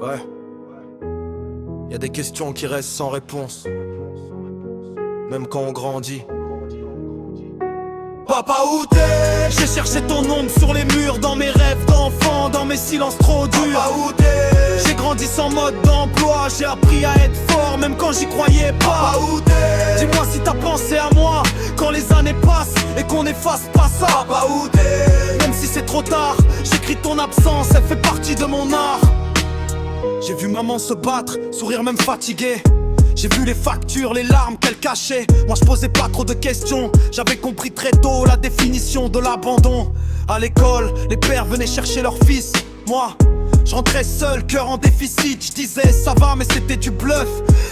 Ouais. Y a des questions qui restent sans réponse, même quand on grandit. Papa, où t'es? J'ai cherché ton ombre sur les murs, dans mes rêves d'enfant, dans mes silences trop durs. Papa, où t'es? J'ai grandi sans mode d'emploi, j'ai appris à être fort même quand j'y croyais pas. Papa, où t'es? Dis-moi si t'as pensé à moi quand les années passent et qu'on efface pas ça. Papa, où t'es? Même si c'est trop tard, j'écris ton absence, elle fait partie de mon art. J'ai vu maman se battre, sourire même fatigué. J'ai vu les factures, les larmes qu'elle cachait. Moi je posais pas trop de questions, j'avais compris très tôt la définition de l'abandon. À l'école, les pères venaient chercher leur fils. Moi, je rentrais seul, cœur en déficit. Je disais ça va mais c'était du bluff.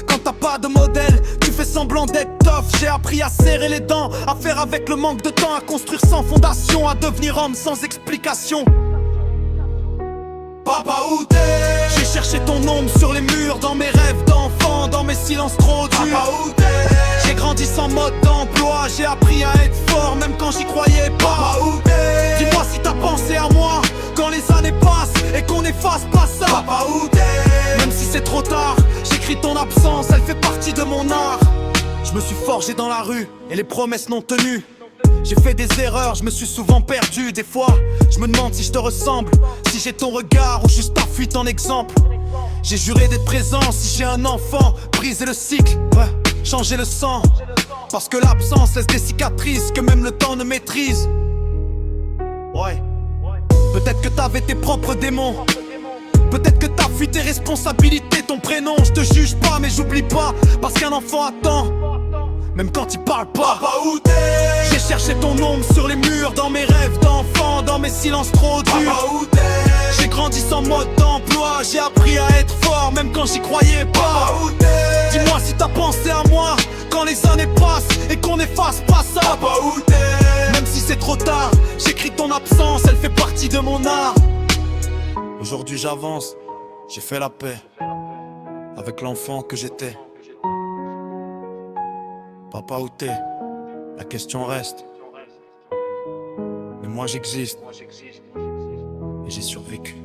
Quand t'as pas de modèle, tu fais semblant d'être tough. J'ai appris à serrer les dents, à faire avec le manque de temps, à construire sans fondation, à devenir homme sans explication. Papa, où t'es? J'ai cherché ton ombre sur les murs, dans mes rêves d'enfant, dans mes silences trop durs. Papa, où t'es? J'ai grandi sans mode d'emploi, j'ai appris à être fort même quand j'y croyais pas. Papa, où t'es? Dis-moi si t'as pensé à moi quand les années passent et qu'on efface pas ça. Papa, où t'es? Même si c'est trop tard, j'écris ton absence, elle fait partie de mon art. Je me suis forgé dans la rue et les promesses non tenues. J'ai fait des erreurs, je me suis souvent perdu. Des fois, je me demande si je te ressemble, si j'ai ton regard ou juste ta fuite en exemple. J'ai juré d'être présent si j'ai un enfant, briser le cycle, ouais, changer le sang. Parce que l'absence laisse des cicatrices que même le temps ne maîtrise. Ouais. Peut-être que t'avais tes propres démons, peut-être que t'as fui tes responsabilités, ton prénom. Je te juge pas mais j'oublie pas, parce qu'un enfant attend même quand il parle pas. Papa, où t'es? J'ai cherché ton ombre sur les murs, dans mes rêves d'enfant, dans mes silences trop durs. Papa, où t'es? J'ai grandi sans mode d'emploi, j'ai appris à être fort même quand j'y croyais pas. Papa, où t'es? Dis-moi si t'as pensé à moi quand les années passent et qu'on efface pas ça. Papa, où t'es? Même si c'est trop tard, j'écris ton absence, elle fait partie de mon art. Aujourd'hui j'avance, j'ai fait la paix avec l'enfant que j'étais. Papa, où t'es? La question reste. Mais moi j'existe et j'ai survécu.